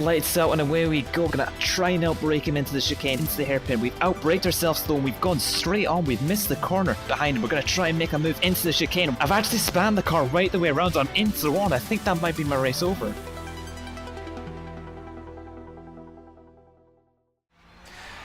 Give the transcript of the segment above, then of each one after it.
Lights out and away we go. Gonna try and outbrake him into the chicane, into the hairpin. We've outbraked ourselves though, and we've gone straight on. We've missed the corner behind him. We're gonna try and make a move into the chicane. I've actually spanned the car right the way around. I'm into the one. I think that might be my race over.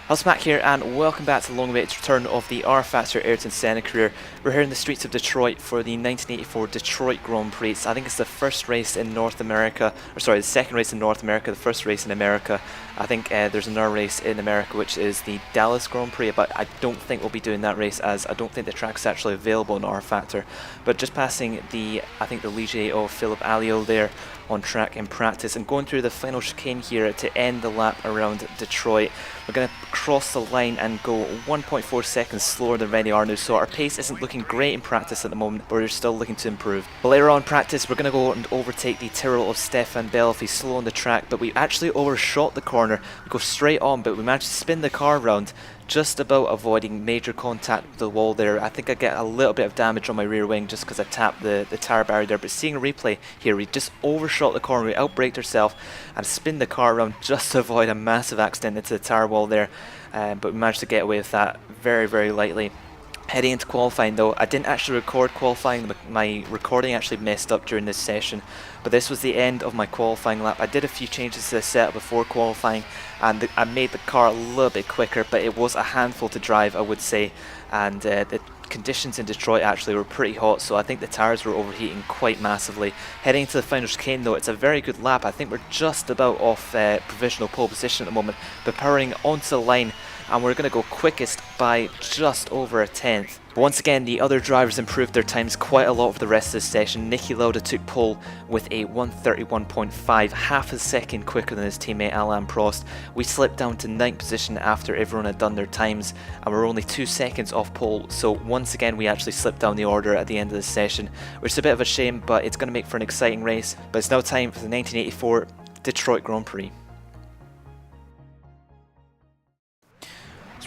How's Matt here, and welcome back to the long-awaited return of the rFactor Ayrton Senna Career. We're here in the streets of Detroit for the 1984 Detroit Grand Prix. I think it's the first race in North America, or sorry, the second race in North America, the first race in America. I think there's another race in America which is the Dallas Grand Prix, but I don't think we'll be doing that race as I don't think the track's actually available in rFactor. But just passing the, I think the Ligier of Philippe Alliot there on track in practice, and going through the final chicane here to end the lap around Detroit. We're going to cross the line and go 1.4 seconds slower than Rennie Arnaud, so our pace isn't looking great in practice at the moment, but we're still looking to improve. But later on in practice, we're going to go and overtake the Tyrrell of Stefan Bell if he's slow on the track, but we actually overshot the corner. We go straight on, but we managed to spin the car around, just about avoiding major contact with the wall there. I think I get a little bit of damage on my rear wing just because I tapped the tire barrier there, but seeing a replay here, we just overshot the corner, we outbraked ourselves and spin the car around just to avoid a massive accident into the tire wall there, but we managed to get away with that very, very lightly. Heading into qualifying though, I didn't actually record qualifying, my recording actually messed up during this session, but this was the end of my qualifying lap. I did a few changes to the setup before qualifying, and I made the car a little bit quicker, but it was a handful to drive, I would say, and the conditions in Detroit actually were pretty hot, so I think the tyres were overheating quite massively. Heading into the final chicane though, it's a very good lap. I think we're just about off provisional pole position at the moment, but powering onto the line, and we're going to go quickest by just over a tenth. But once again, the other drivers improved their times quite a lot for the rest of this session. Niki Lauda took pole with a 1:31.5, half a second quicker than his teammate Alain Prost. We slipped down to 9th position after everyone had done their times, and we're only 2 seconds off pole, so once again we actually slipped down the order at the end of the session, which is a bit of a shame, but it's going to make for an exciting race. But it's now time for the 1984 Detroit Grand Prix.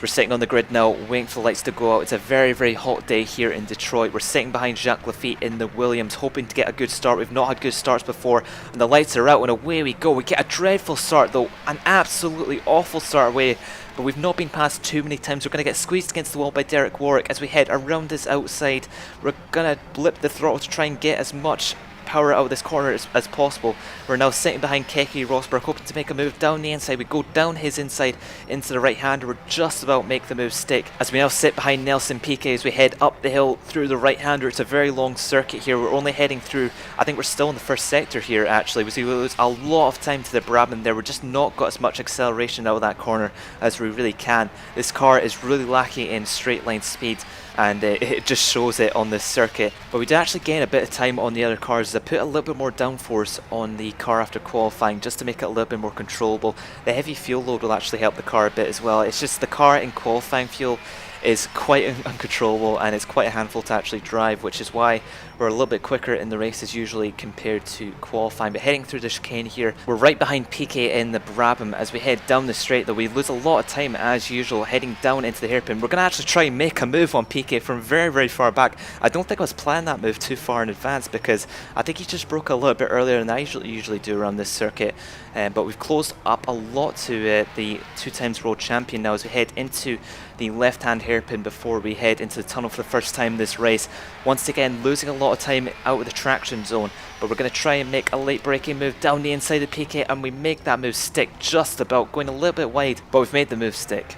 We're sitting on the grid now, waiting for the lights to go out. It's a very, very hot day here in Detroit. We're sitting behind Jacques Lafitte in the Williams, hoping to get a good start. We've not had good starts before, and the lights are out, and away we go. We get a dreadful start though, an absolutely awful start away, but we've not been passed too many times. We're going to get squeezed against the wall by Derek Warwick as we head around this outside. We're going to blip the throttle to try and get as much power out of this corner as possible. We're now sitting behind Keke Rosberg, hoping to make a move down the inside. We go down his inside into the right hander. We're just about make the move stick as we now sit behind Nelson Piquet as we head up the hill through the right hander. It's a very long circuit here. We're only heading through, I think we're still in the first sector here actually. We lose a lot of time to the Brabham there. We're just not got as much acceleration out of that corner as we really can. This car is really lacking in straight line speed, and it just shows it on this circuit. But we did actually gain a bit of time on the other cars. I put a little bit more downforce on the car after qualifying just to make it a little bit more controllable. The heavy fuel load will actually help the car a bit as well. It's just the car in qualifying fuel is quite uncontrollable, and it's quite a handful to actually drive, which is why we're a little bit quicker in the races usually compared to qualifying. But heading through the chicane here, we're right behind Piquet in the Brabham. As we head down the straight though, we lose a lot of time as usual heading down into the hairpin. We're going to actually try and make a move on Piquet from very, very far back. I don't think I was planning that move too far in advance, because I think he just broke a little bit earlier than I usually do around this circuit. But we've closed up a lot to the 2 times world champion now as we head into the left hand hairpin before we head into the tunnel for the first time this race. Once again losing a lot of time out of the traction zone, but we're going to try and make a late braking move down the inside of Piquet, and we make that move stick just about, going a little bit wide, but we've made the move stick.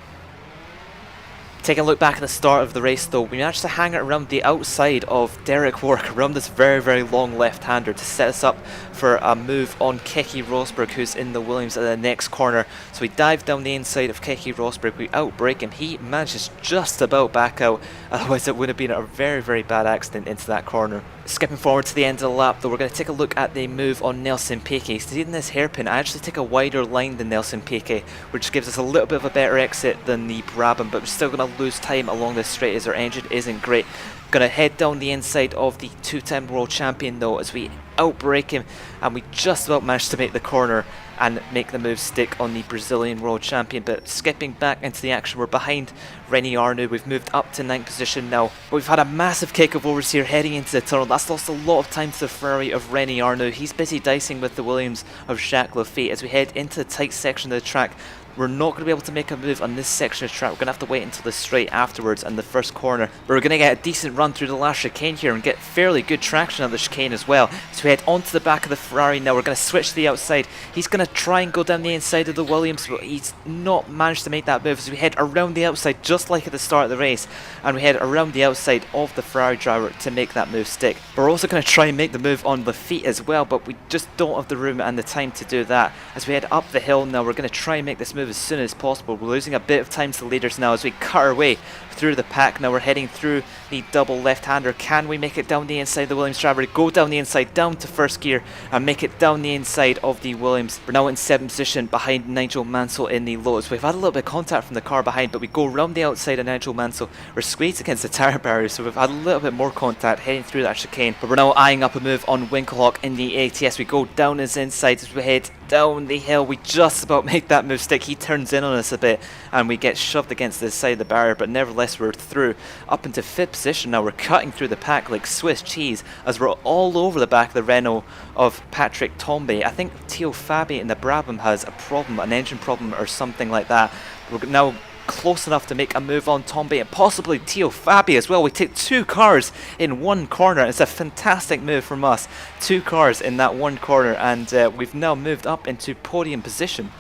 Taking a look back at the start of the race though, we managed to hang it around the outside of Derek Warwick, around this very, very long left-hander to set us up for a move on Keke Rosberg, who's in the Williams at the next corner. So we dive down the inside of Keke Rosberg, we outbrake him, he manages just about back out, otherwise it would have been a very, very bad accident into that corner. Skipping forward to the end of the lap though, we're going to take a look at the move on Nelson Piquet. So in this hairpin, I actually take a wider line than Nelson Piquet, which gives us a little bit of a better exit than the Brabham, but we're still going to lose time along this straight as our engine isn't great. Gonna head down the inside of the two-time world champion though as we outbrake him, and we just about managed to make the corner and make the move stick on the Brazilian world champion. But skipping back into the action, we're behind Reni Arnoux. We've moved up to 9th position now, but we've had a massive kick of overs here heading into the tunnel. That's lost a lot of time to the Ferrari of Reni Arnoux. He's busy dicing with the Williams of Jacques Laffite as we head into the tight section of the track. We're not going to be able to make a move on this section of track. We're going to have to wait until the straight afterwards and the first corner. But we're going to get a decent run through the last chicane here and get fairly good traction on the chicane as well. So we head onto the back of the Ferrari now. We're going to switch to the outside. He's going to try and go down the inside of the Williams, but he's not managed to make that move. So we head around the outside just like at the start of the race, and we head around the outside of the Ferrari driver to make that move stick. But we're also going to try and make the move on Laffite as well, but we just don't have the room and the time to do that. As we head up the hill now, we're going to try and make this move as soon as possible. We're losing a bit of time to the leaders now as we cut our way through the pack. Now we're heading through the double left-hander. Can we make it down the inside of the Williams driver? Go down the inside, down to first gear, and make it down the inside of the Williams. We're now in 7th position behind Nigel Mansell in the Lotus. We've had a little bit of contact from the car behind, but we go around the outside of Nigel Mansell. We're squeezed against the tyre barrier, so we've had a little bit more contact heading through that chicane. But we're now eyeing up a move on Winkelhock in the ATS. We go down his inside as we head down the hill. We just about make that move stick. He turns in on us a bit and we get shoved against the side of the barrier, but nevertheless we're through up into 5th position now. We're cutting through the pack like Swiss cheese as we're all over the back of the Renault of Patrick Tambay. I think Theo Fabi in the Brabham has a problem, an engine problem or something like that. We're now close enough to make a move on Tambay and possibly Theo Fabi as well. We take 2 cars in one corner. It's a fantastic move from us. 2 cars in that one corner, and we've now moved up into podium position.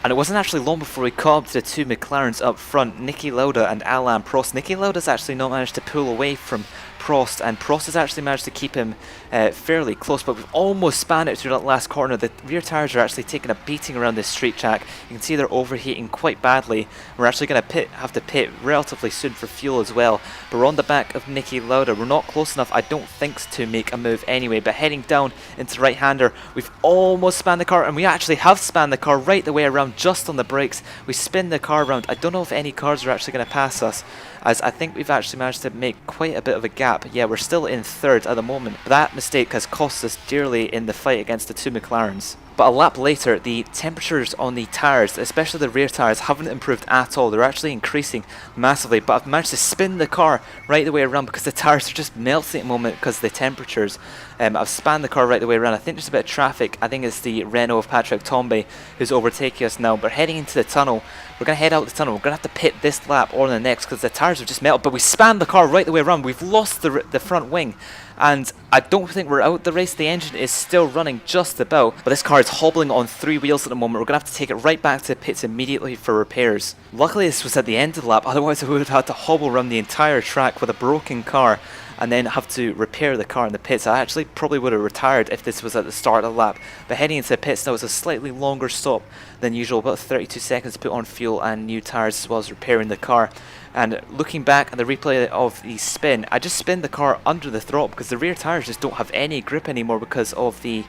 And it wasn't actually long before we caught up to the 2 McLarens up front, Niki Lauda and Alain Prost. Niki Lauda's actually not managed to pull away from Prost, and Prost has actually managed to keep him fairly close, but we've almost spanned it through that last corner. The rear tyres are actually taking a beating around this straight track. You can see they're overheating quite badly. We're actually going to have to pit relatively soon for fuel as well, but we're on the back of Niki Lauda. We're not close enough, I don't think, to make a move anyway, but heading down into right-hander, we've almost spanned the car, and we actually have spanned the car right the way around just on the brakes. We spin the car around. I don't know if any cars are actually going to pass us, as I think we've actually managed to make quite a bit of a gap. Yeah, we're still in 3rd at the moment, but that mistake has cost us dearly in the fight against the 2 McLarens. But a lap later, the temperatures on the tyres, especially the rear tyres, haven't improved at all. They're actually increasing massively, but I've managed to spin the car right the way around because the tyres are just melting at the moment because of the temperatures. I've spanned the car right the way around. I think there's a bit of traffic. I think it's the Renault of Patrick Tambay who's overtaking us now. But heading into the tunnel, we're going to head out the tunnel. We're going to have to pit this lap or the next because the tyres have just melted. But we spanned the car right the way around. We've lost the front wing, and I don't think we're out the race. The engine is still running just about, but this car is hobbling on 3 wheels at the moment. We're going to have to take it right back to the pits immediately for repairs. Luckily this was at the end of the lap, otherwise I would have had to hobble around the entire track with a broken car and then have to repair the car in the pits. I actually probably would have retired if this was at the start of the lap. But heading into the pits now, it's a slightly longer stop than usual, about 32 seconds to put on fuel and new tyres as well as repairing the car. And looking back at the replay of the spin, I just spin the car under the throttle because the rear tyres just don't have any grip anymore because of the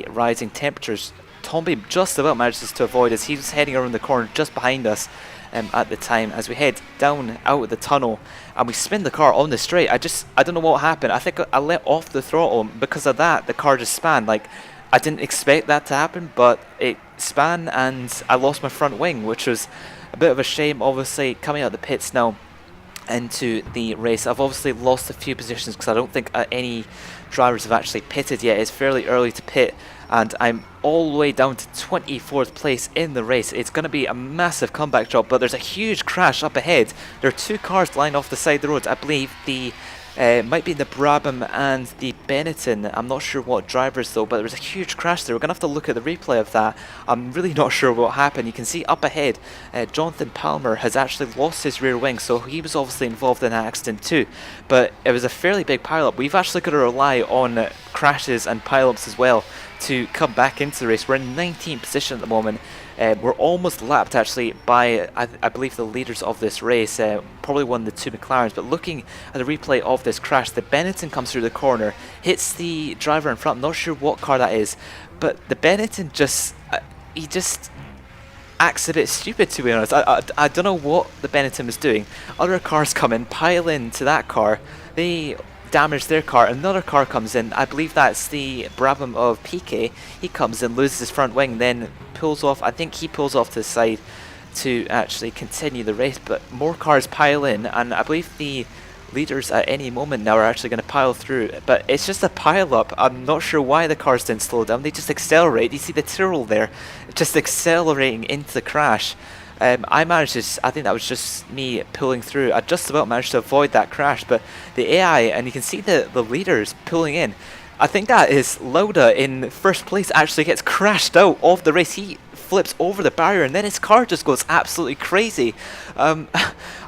rising temperatures. Tambay just about manages to avoid us. He was heading around the corner just behind us at the time as we head down out of the tunnel and we spin the car on the straight. I don't know what happened. I think I let off the throttle. Because of that, the car just spun. Like, I didn't expect that to happen, but it span and I lost my front wing, which was a bit of a shame. Obviously, coming out of the pits now into the race, I've obviously lost a few positions because I don't think any drivers have actually pitted yet. It's fairly early to pit, and I'm all the way down to 24th place in the race. It's going to be a massive comeback job, but there's a huge crash up ahead. There are 2 cars lying off the side of the road. I believe the might be the Brabham and the Benetton. I'm not sure what drivers though, but there was a huge crash there. We're going to have to look at the replay of that. I'm really not sure what happened. You can see up ahead, Jonathan Palmer has actually lost his rear wing, so he was obviously involved in an accident too. But it was a fairly big pile-up. We've actually got to rely on crashes and pile-ups as well to come back into the race. We're in 19th position at the moment. We're almost lapped actually by, I believe, the leaders of this race, probably one of the 2 McLarens. But looking at the replay of this crash, the Benetton comes through the corner, hits the driver in front. I'm not sure what car that is, but the Benetton acts a bit stupid, to be honest. I don't know what the Benetton is doing. Other cars come in, pile into that car, they damage their car, another car comes in, I believe that's the Brabham of Piquet, he comes in, loses his front wing, then pulls off, I think he pulls off to the side to actually continue the race, but more cars pile in, and I believe the leaders at any moment now are actually going to pile through, but it's just a pile up. I'm not sure why the cars didn't slow down, they just accelerate. You see the Tyrrell there, just accelerating into the crash. I managed to, I think that was just me pulling through. I just about managed to avoid that crash, but the AI, and you can see the leaders pulling in. I think that is Lauda in first place actually gets crashed out of the race. He flips over the barrier and then his car just goes absolutely crazy. I'm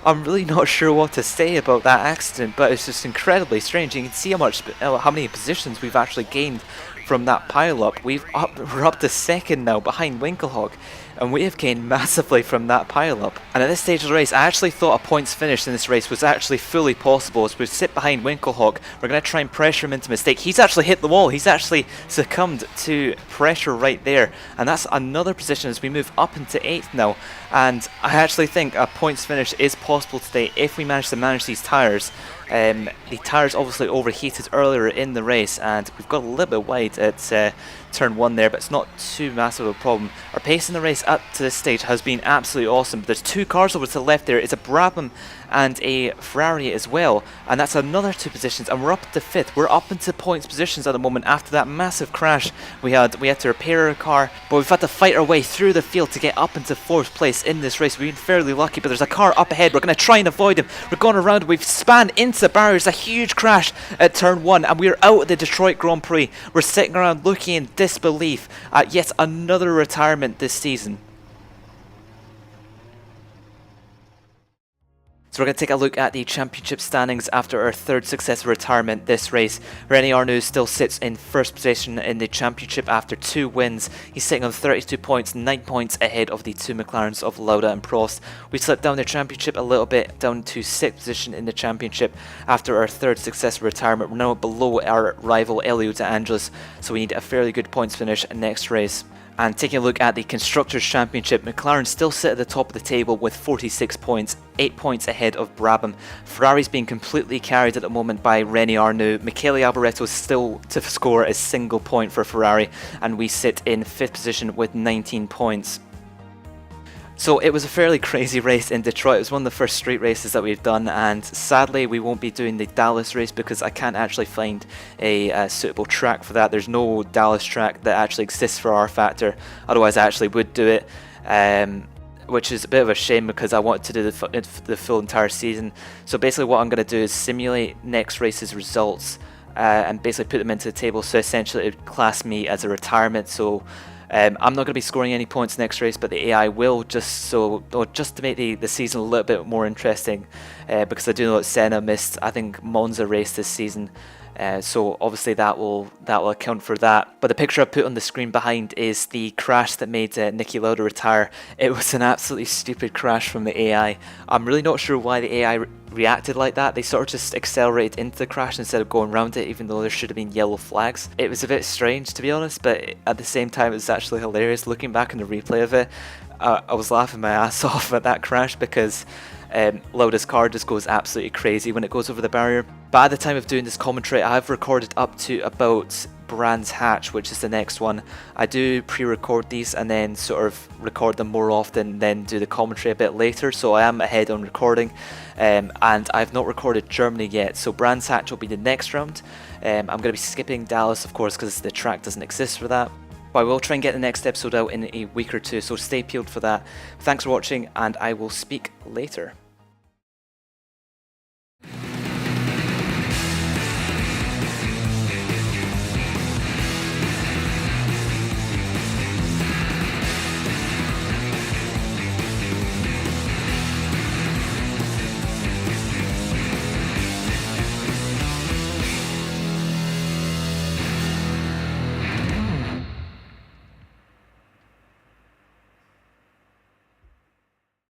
really not sure what to say about that accident, but it's just incredibly strange. You can see how many positions we've actually gained from that pile-up. We're up to second now behind Winkelhock, and we have gained massively from that pile-up. And at this stage of the race, I actually thought a points finish in this race was actually fully possible. As we sit behind Winkelhock, we're going to try and pressure him into mistake. He's actually hit the wall. He's actually succumbed to pressure right there, and that's another position as we move up into 8th now. And I actually think a points finish is possible today if we manage to manage these tyres. The tyres obviously overheated earlier in the race, and we've got a little bit wide at turn 1 there, but it's not too massive of a problem. Our pace in the race up to this stage has been absolutely awesome. There's 2 cars over to the left there. It's a Brabham and a Ferrari as well, and that's another 2 positions, and we're up to 5th. We're up into points positions at the moment after that massive crash we had to repair our car, but we've had to fight our way through the field to get up into 4th place in this race. We've been fairly lucky, but there's a car up ahead. We're going to try and avoid him. We're going around, we've spanned into the barriers, a huge crash at turn 1, and we're out at the Detroit Grand Prix. We're sitting around looking in disbelief at yet another retirement this season. So we're going to take a look at the championship standings after our 3rd successive retirement this race. René Arnoux still sits in first position in the championship after 2 wins. He's sitting on 32 points, 9 points ahead of the 2 McLarens of Lauda and Prost. We slipped down the championship a little bit, down to 6th position in the championship after our 3rd successive retirement. We're now below our rival Elio De Angelis, so we need a fairly good points finish next race. And taking a look at the Constructors' Championship, McLaren still sit at the top of the table with 46 points, 8 points ahead of Brabham. Ferrari's being completely carried at the moment by René Arnoux. Michele Alboreto is still to score a single point for Ferrari, and we sit in 5th position with 19 points. So it was a fairly crazy race in Detroit. It was one of the first street races that we've done, and sadly we won't be doing the Dallas race because I can't actually find a suitable track for that. There's no Dallas track that actually exists for rFactor, otherwise I actually would do it, which is a bit of a shame because I wanted to do the full entire season. So basically what I'm going to do is simulate next race's results and basically put them into the table, so essentially it would class me as a retirement. So I'm not going to be scoring any points next race, but the AI will, just to make the season a little bit more interesting, because I do know that Senna missed, I think, Monza race this season, so obviously that will account for that. But the picture I put on the screen behind is the crash that made Niki Lauda retire. It was an absolutely stupid crash from the AI. I'm really not sure why the AI reacted like that. They sort of just accelerated into the crash instead of going around it, even though there should have been yellow flags. It was a bit strange, to be honest, but at the same time it was actually hilarious. Looking back on the replay of it, I was laughing my ass off at that crash because Lauda's car just goes absolutely crazy when it goes over the barrier. But at the time of doing this commentary, I have recorded up to about Brands Hatch, which is the next one. I do pre-record these and then sort of record them more often, then do the commentary a bit later, so I am ahead on recording, and I've not recorded Germany yet, so Brands Hatch will be the next round. I'm going to be skipping Dallas, of course, because the track doesn't exist for that. But I will try and get the next episode out in a week or two, so stay peeled for that. Thanks for watching, and I will speak later.